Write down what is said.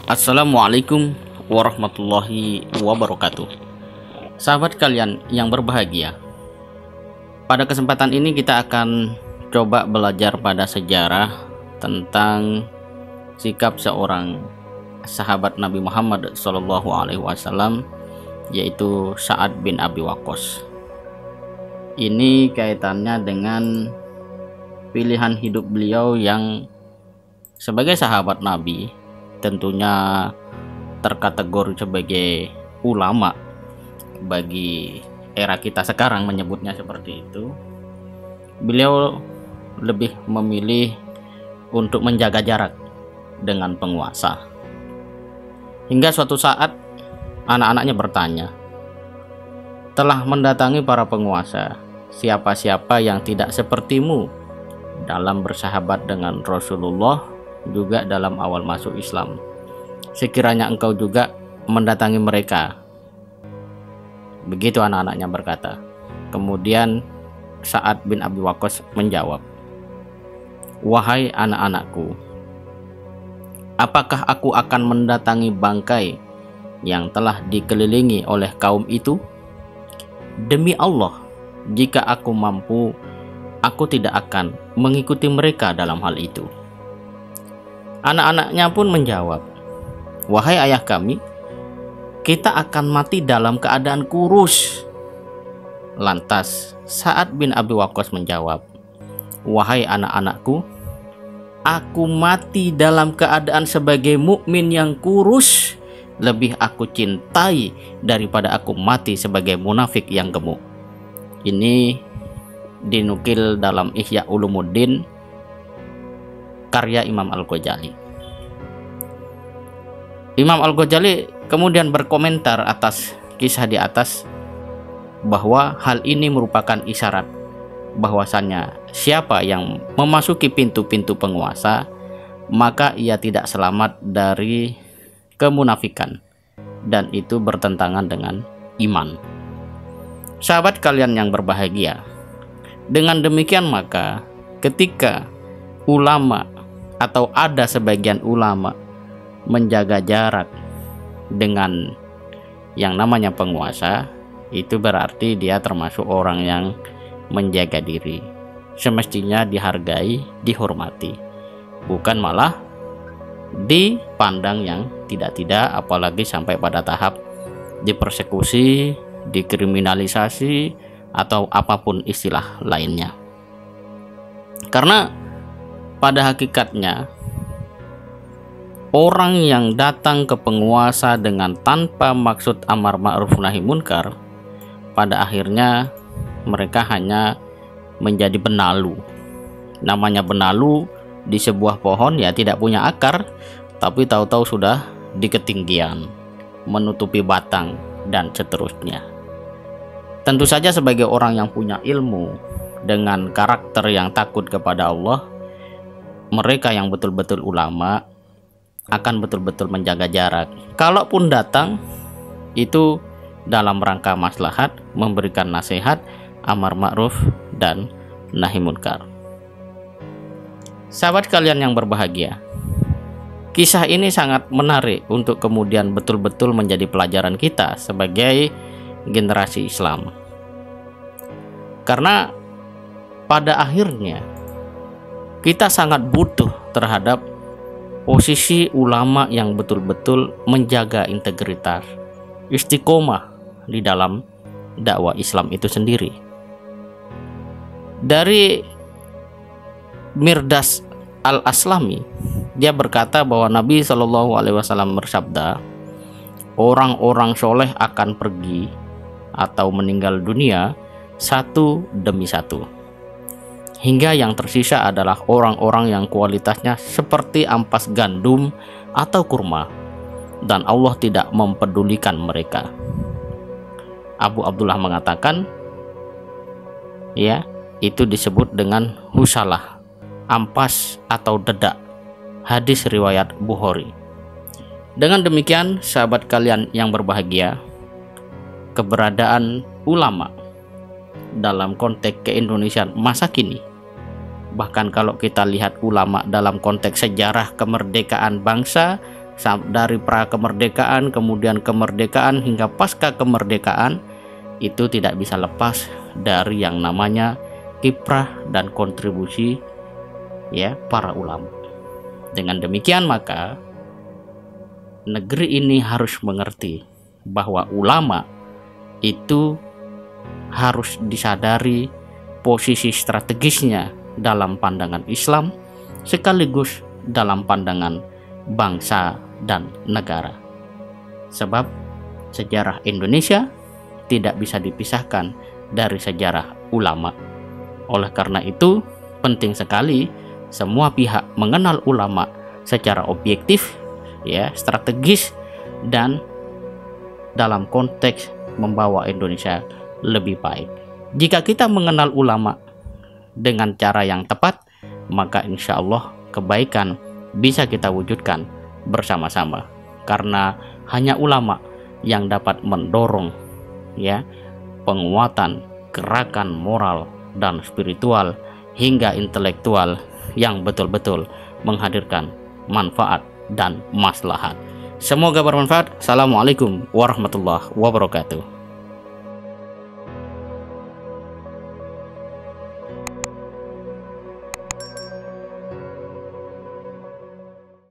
Assalamualaikum warahmatullahi wabarakatuh. Sahabat kalian yang berbahagia, pada kesempatan ini kita akan coba belajar pada sejarah tentang sikap seorang sahabat Nabi Muhammad SAW, yaitu Sa'ad bin Abi Waqqas. Ini kaitannya dengan pilihan hidup beliau yang sebagai sahabat Nabi tentunya terkategori sebagai ulama bagi era kita sekarang menyebutnya seperti itu. Beliau lebih memilih untuk menjaga jarak dengan penguasa. Hingga suatu saat anak-anaknya bertanya, telah mendatangi para penguasa, siapa-siapa yang tidak sepertimu dalam bersahabat dengan Rasulullah, juga dalam awal masuk Islam. Sekiranya engkau juga mendatangi mereka. Begitu anak-anaknya berkata. Kemudian Sa'ad bin Abi Waqqas menjawab, wahai anak-anakku, apakah aku akan mendatangi bangkai yang telah dikelilingi oleh kaum itu? Demi Allah, jika aku mampu, aku tidak akan mengikuti mereka dalam hal itu. Anak-anaknya pun menjawab, wahai ayah kami, kita akan mati dalam keadaan kurus. Lantas Sa'ad bin Abi Waqqas menjawab, wahai anak-anakku, aku mati dalam keadaan sebagai mukmin yang kurus lebih aku cintai daripada aku mati sebagai munafik yang gemuk. Ini dinukil dalam Ihya Ulumuddin karya Imam Al-Ghazali. Imam Al-Ghazali kemudian berkomentar atas kisah di atas bahwa hal ini merupakan isyarat bahwasannya siapa yang memasuki pintu-pintu penguasa maka ia tidak selamat dari kemunafikan, dan itu bertentangan dengan iman. Sahabat kalian yang berbahagia, dengan demikian maka ketika ulama atau ada sebagian ulama menjaga jarak dengan yang namanya penguasa, itu berarti dia termasuk orang yang menjaga diri. Semestinya dihargai, dihormati, bukan malah dipandang yang tidak-tidak, apalagi sampai pada tahap dipersekusi, dikriminalisasi, atau apapun istilah lainnya. Karena pada hakikatnya orang yang datang ke penguasa dengan tanpa maksud amar ma'ruf nahi munkar, pada akhirnya mereka hanya menjadi benalu. Namanya benalu di sebuah pohon ya tidak punya akar, tapi tahu-tahu sudah di ketinggian, menutupi batang dan seterusnya. Tentu saja sebagai orang yang punya ilmu dengan karakter yang takut kepada Allah, mereka yang betul-betul ulama akan betul-betul menjaga jarak. Kalaupun datang, itu dalam rangka maslahat, memberikan nasihat, amar ma'ruf dan nahi munkar. Sahabat kalian yang berbahagia, kisah ini sangat menarik untuk kemudian betul-betul menjadi pelajaran kita sebagai generasi Islam. Karena pada akhirnya kita sangat butuh terhadap posisi ulama yang betul-betul menjaga integritas, istiqomah di dalam dakwah Islam itu sendiri. Dari Mirdas Al-Aslami, dia berkata bahwa Nabi SAW bersabda, orang-orang soleh akan pergi atau meninggal dunia satu demi satu, hingga yang tersisa adalah orang-orang yang kualitasnya seperti ampas gandum atau kurma, dan Allah tidak mempedulikan mereka. Abu Abdullah mengatakan, ya, itu disebut dengan husalah, ampas atau dedak. Hadis riwayat Bukhari. Dengan demikian, sahabat kalian yang berbahagia, keberadaan ulama dalam konteks keindonesiaan masa kini, bahkan kalau kita lihat ulama dalam konteks sejarah kemerdekaan bangsa dari pra kemerdekaan, kemudian kemerdekaan hingga pasca kemerdekaan, itu tidak bisa lepas dari yang namanya kiprah dan kontribusi ya para ulama. Dengan demikian maka negeri ini harus mengerti bahwa ulama itu harus disadari posisi strategisnya dalam pandangan Islam sekaligus dalam pandangan bangsa dan negara. Sebab sejarah Indonesia tidak bisa dipisahkan dari sejarah ulama. Oleh karena itu, penting sekali semua pihak mengenal ulama secara objektif, ya, strategis, dan dalam konteks membawa Indonesia lebih baik. Jika kita mengenal ulama dengan cara yang tepat, maka insya Allah kebaikan bisa kita wujudkan bersama-sama. Karena hanya ulama yang dapat mendorong ya penguatan gerakan moral dan spiritual hingga intelektual yang betul-betul menghadirkan manfaat dan maslahat. Semoga bermanfaat. Assalamualaikum warahmatullahi wabarakatuh.